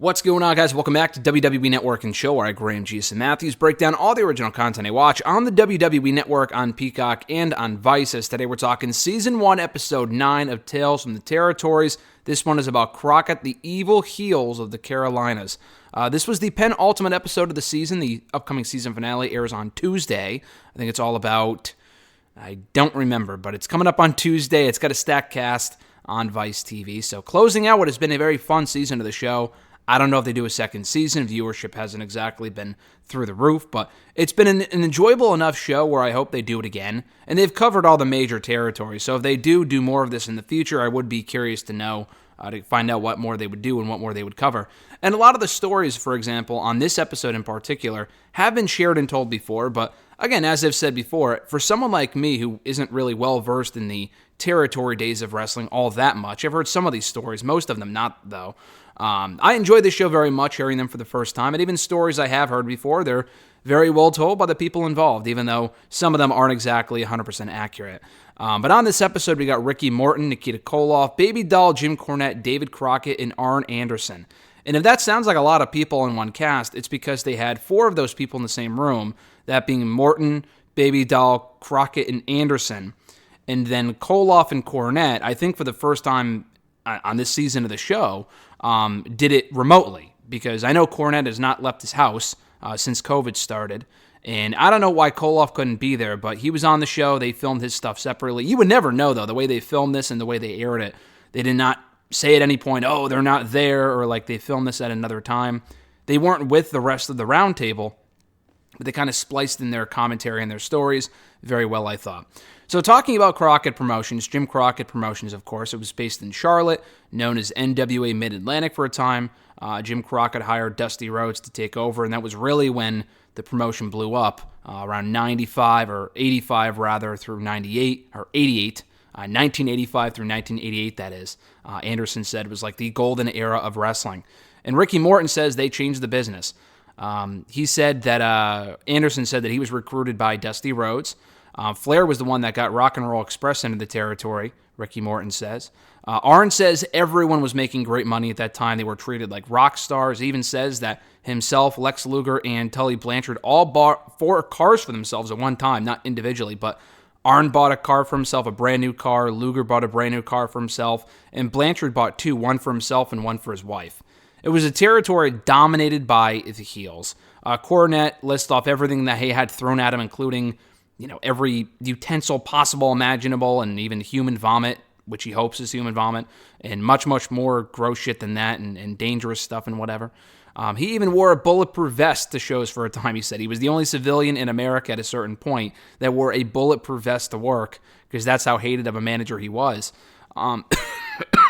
What's going on, guys? Welcome back to WWE Network and Show, where I, Graham G.S. Matthews, break down all the original content I watch on the WWE Network, on Peacock, and on Vice. As today we're talking Season 1, Episode 9 of Tales from the Territories. This one is about Crockett, the evil heels of the Carolinas. This was the penultimate episode of the season. The upcoming season finale airs on Tuesday. I think it's all about... I don't remember, but it's coming up on Tuesday. It's got a stacked cast on Vice TV. So closing out what has been a very fun season of the show. I don't know if they do a second season. Viewership hasn't exactly been through the roof, but it's been an enjoyable enough show where I hope they do it again. And they've covered all the major territories. So if they do more of this in the future, I would be curious to know, to find out what more they would do and what more they would cover. And a lot of the stories, for example, on this episode in particular, have been shared and told before. But again, as I've said before, for someone like me who isn't really well-versed in the territory days of wrestling all that much, I've heard some of these stories, most of them not, though. I enjoy this show very much, hearing them for the first time, and even stories I have heard before, they're very well told by the people involved, even though some of them aren't exactly 100% accurate. But on this episode, we got Ricky Morton, Nikita Koloff, Baby Doll, Jim Cornette, David Crockett, and Arn Anderson. And if that sounds like a lot of people in one cast, it's because they had 4 of those people in the same room, that being Morton, Baby Doll, Crockett, and Anderson. And then Koloff and Cornette, I think for the first time on this season of the show, did it remotely, because I know Cornette has not left his house since COVID started, and I don't know why Koloff couldn't be there, but he was on the show. They filmed his stuff separately. You would never know, though, the way they filmed this and the way they aired it. They did not say at any point, oh, they're not there, or like they filmed this at another time. They weren't with the rest of the roundtable, but they kind of spliced in their commentary and their stories very well, I thought. So talking about Crockett Promotions, Jim Crockett Promotions, of course, it was based in Charlotte, known as NWA Mid-Atlantic for a time. Jim Crockett hired Dusty Rhodes to take over, and that was really when the promotion blew up, around 95, or 85 rather, through 98, or 88, 1985 through 1988, that is. Anderson said it was like the golden era of wrestling. And Ricky Morton says they changed the business. He said that, Anderson said that he was recruited by Dusty Rhodes. Flair was the one that got Rock and Roll Express into the territory, Ricky Morton says. Arn says everyone was making great money at that time. They were treated like rock stars. He even says that himself, Lex Luger, and Tully Blanchard all bought 4 cars for themselves at one time, not individually, but Arn bought a car for himself, a brand new car. Luger bought a brand new car for himself, and Blanchard bought 2, one for himself and one for his wife. It was a territory dominated by the heels. Cornette lists off everything that he had thrown at him, including every utensil possible, imaginable, and even human vomit, which he hopes is human vomit, and much, much more gross shit than that, and dangerous stuff and whatever. He even wore a bulletproof vest to shows for a time, he said. He was the only civilian in America at a certain point that wore a bulletproof vest to work, because that's how hated of a manager he was.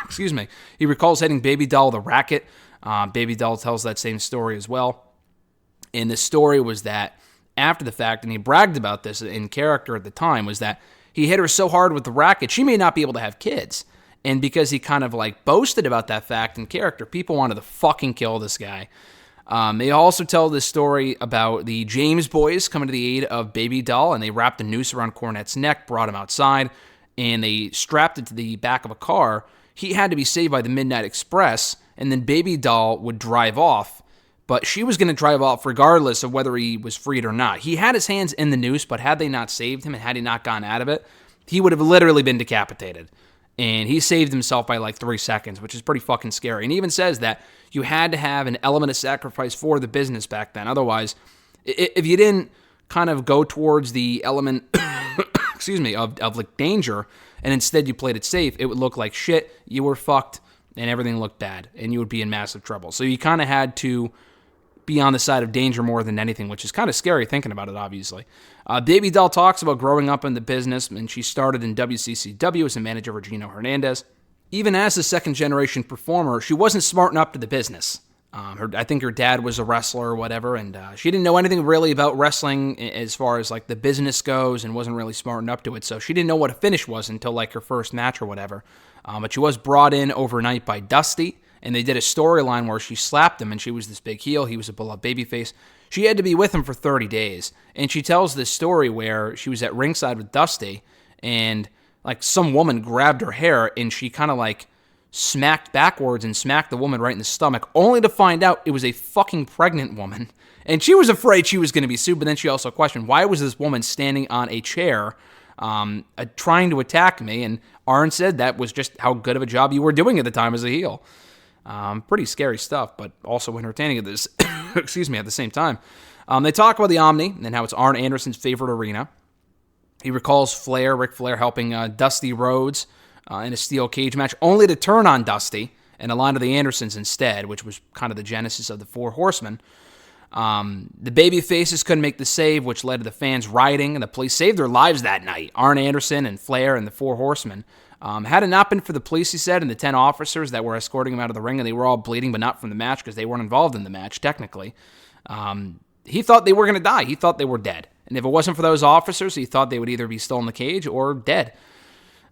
Excuse me. He recalls hitting Baby Doll the racket. Baby Doll tells that same story as well. And the story was that after the fact, and he bragged about this in character at the time, was that he hit her so hard with the racket, she may not be able to have kids. And because he kind of like boasted about that fact in character, people wanted to fucking kill this guy. They also tell this story about the James boys coming to the aid of Baby Doll, and they wrapped a noose around Cornette's neck, brought him outside, and they strapped it to the back of a car. He had to be saved by the Midnight Express, and then Baby Doll would drive off. But she was going to drive off regardless of whether he was freed or not. He had his hands in the noose, but had they not saved him and had he not gone out of it, he would have literally been decapitated. And he saved himself by like 3 seconds, which is pretty fucking scary. And he even says that you had to have an element of sacrifice for the business back then. Otherwise, if you didn't kind of go towards the element excuse me, of like danger, and instead you played it safe, it would look like shit, you were fucked, and everything looked bad, and you would be in massive trouble. So you kind of had to be on the side of danger more than anything, which is kind of scary thinking about it, obviously. Baby Doll talks about growing up in the business, and she started in WCCW as a manager for Gino Hernandez. Even as a second-generation performer, she wasn't smart enough to the business. I think her dad was a wrestler or whatever, and she didn't know anything really about wrestling as far as like the business goes, and wasn't really smart enough to it, so she didn't know what a finish was until like her first match or whatever. But she was brought in overnight by Dusty, and they did a storyline where she slapped him, and she was this big heel. He was a beloved babyface. She had to be with him for 30 days, and she tells this story where she was at ringside with Dusty, and like some woman grabbed her hair, and she kind of like smacked backwards and smacked the woman right in the stomach, only to find out it was a fucking pregnant woman. And she was afraid she was going to be sued, but then she also questioned, why was this woman standing on a chair trying to attack me? And Arn said that was just how good of a job you were doing at the time as a heel. Pretty scary stuff, but also entertaining at this, excuse me, at the same time. They talk about the Omni and how it's Arn Anderson's favorite arena. He recalls Ric Flair helping Dusty Rhodes in a steel cage match, only to turn on Dusty and align to the Andersons instead, which was kind of the genesis of the Four Horsemen. The baby faces couldn't make the save, which led to the fans rioting, and the police saved their lives that night. Arn Anderson and Flair and the Four Horsemen. Had it not been for the police, he said, and the 10 officers that were escorting him out of the ring, and they were all bleeding, but not from the match because they weren't involved in the match, technically. He thought they were going to die. He thought they were dead. And if it wasn't for those officers, he thought they would either be still in the cage or dead.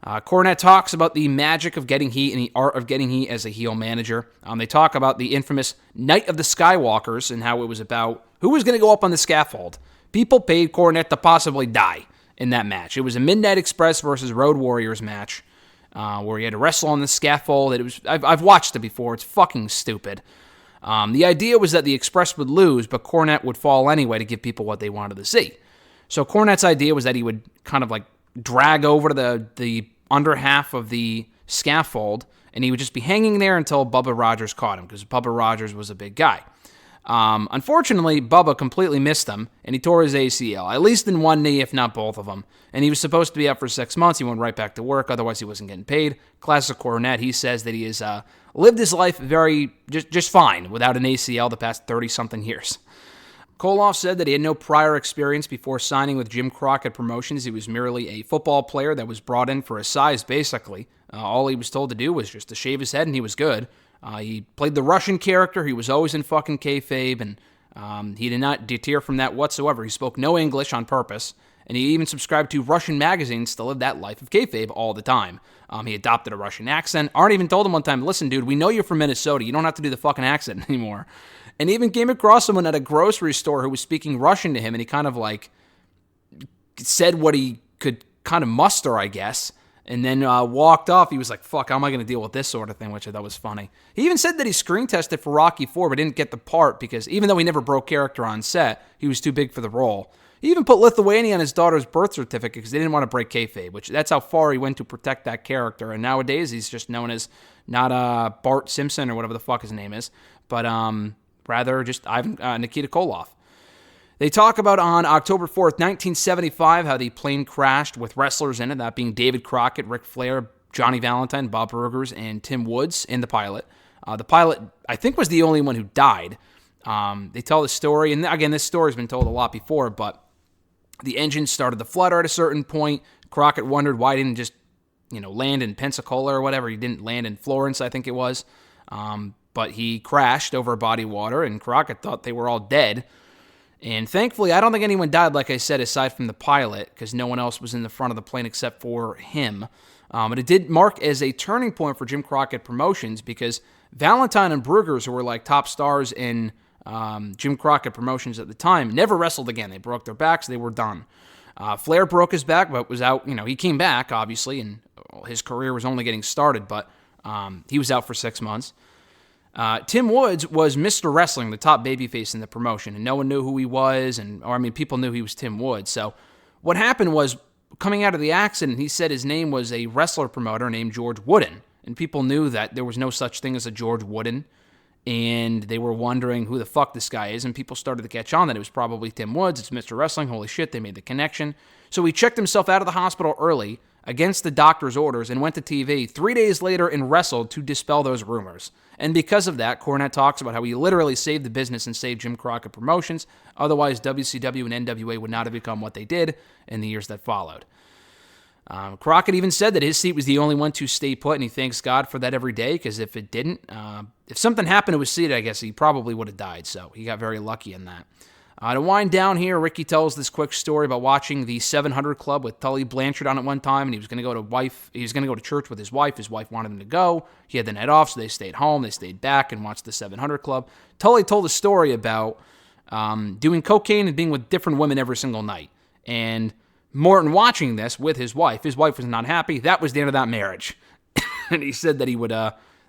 Cornette talks about the magic of getting heat and the art of getting heat as a heel manager. They talk about the infamous Night of the Skywalkers and how it was about who was going to go up on the scaffold. People paid Cornette to possibly die in that match. It was a Midnight Express versus Road Warriors match where he had to wrestle on the scaffold. I've watched it before. It's fucking stupid. The idea was that the Express would lose, but Cornette would fall anyway to give people what they wanted to see. So Cornette's idea was that he would kind of like drag over to the under half of the scaffold, and he would just be hanging there until Bubba Rogers caught him, because Bubba Rogers was a big guy. Unfortunately, Bubba completely missed him, and he tore his ACL, at least in one knee, if not both of them. And he was supposed to be out for 6 months. He went right back to work, otherwise he wasn't getting paid. Classic Cornette, he says that he has lived his life just fine without an ACL the past 30-something years. Koloff said that he had no prior experience before signing with Jim Crockett Promotions. He was merely a football player that was brought in for his size, basically. All he was told to do was just to shave his head, and he was good. He played the Russian character. He was always in fucking kayfabe, and he did not deter from that whatsoever. He spoke no English on purpose, and he even subscribed to Russian magazines to live that life of kayfabe all the time. He adopted a Russian accent. Arn even told him one time, listen, dude, we know you're from Minnesota. You don't have to do the fucking accent anymore. And he even came across someone at a grocery store who was speaking Russian to him, and he kind of like said what he could kind of muster, I guess, and then walked off. He was like, fuck, how am I going to deal with this sort of thing, which I thought was funny. He even said that he screen tested for Rocky IV, but didn't get the part because even though he never broke character on set, he was too big for the role. He even put Lithuania on his daughter's birth certificate because they didn't want to break kayfabe, which that's how far he went to protect that character. And nowadays, he's just known as not Bart Simpson or whatever the fuck his name is, but rather just Nikita Koloff. They talk about on October 4th, 1975, how the plane crashed with wrestlers in it, that being David Crockett, Ric Flair, Johnny Valentine, Bob Burgers, and Tim Woods in the pilot. The pilot, I think, was the only one who died. They tell the story, and again, this story's been told a lot before, but the engine started to flutter at a certain point. Crockett wondered why he didn't just, land in Pensacola or whatever. He didn't land in Florence, I think it was. But he crashed over body water, and Crockett thought they were all dead. And thankfully, I don't think anyone died, like I said, aside from the pilot, because no one else was in the front of the plane except for him. But it did mark as a turning point for Jim Crockett Promotions, because Valentine and Brugers, who were like top stars in Jim Crockett Promotions at the time, never wrestled again. They broke their backs. They were done. Flair broke his back, but was out. He came back, obviously, and his career was only getting started, but he was out for 6 months. Tim Woods was Mr. Wrestling, the top babyface in the promotion, and no one knew who he was, people knew he was Tim Woods. So what happened was, coming out of the accident, he said his name was a wrestler promoter named George Wooden, and people knew that there was no such thing as a George Wooden, and they were wondering who the fuck this guy is, and people started to catch on that it was probably Tim Woods. It's Mr. Wrestling. Holy shit, they made the connection. So he checked himself out of the hospital early, against the doctor's orders, and went to TV 3 days later and wrestled to dispel those rumors. And because of that, Cornette talks about how he literally saved the business and saved Jim Crockett Promotions. Otherwise, WCW and NWA would not have become what they did in the years that followed. Crockett even said that his seat was the only one to stay put, and he thanks God for that every day, because if it didn't, if something happened to his seat, I guess he probably would have died. So he got very lucky in that. To wind down here, Ricky tells this quick story about watching the 700 Club with Tully Blanchard on it one time, and he was going to go to church with his wife. His wife wanted him to go. He had the night off, so they stayed home. They stayed back and watched the 700 Club. Tully told a story about doing cocaine and being with different women every single night. And Morton watching this with his wife was not happy. That was the end of that marriage. And he said that he would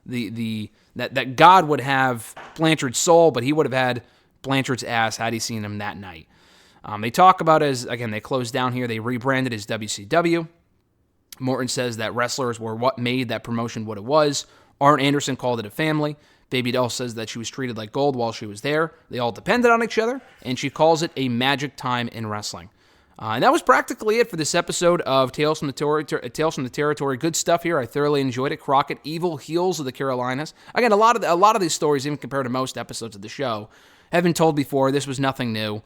that God would have Blanchard's soul, but he would have had Blanchard's ass had he seen him that night. They talk about they closed down here. They rebranded as WCW. Morton says that wrestlers were what made that promotion what it was. Arn Anderson called it a family. Baby Doll says that she was treated like gold while she was there. They all depended on each other, and she calls it a magic time in wrestling. And that was practically it for this episode of Tales from the Territory. Good stuff here. I thoroughly enjoyed it. Crockett, evil heels of the Carolinas. Again, a lot of these stories, even compared to most episodes of the show, have been told before. This was nothing new.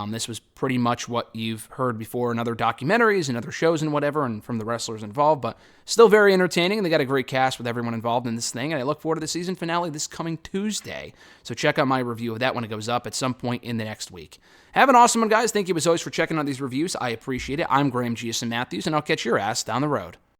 This was pretty much what you've heard before in other documentaries and other shows and whatever, and from the wrestlers involved, but still very entertaining. They got a great cast with everyone involved in this thing, and I look forward to the season finale this coming Tuesday. So check out my review of that when it goes up at some point in the next week. Have an awesome one, guys. Thank you as always for checking out these reviews. I appreciate it. I'm Graham Giason Matthews, and I'll catch your ass down the road.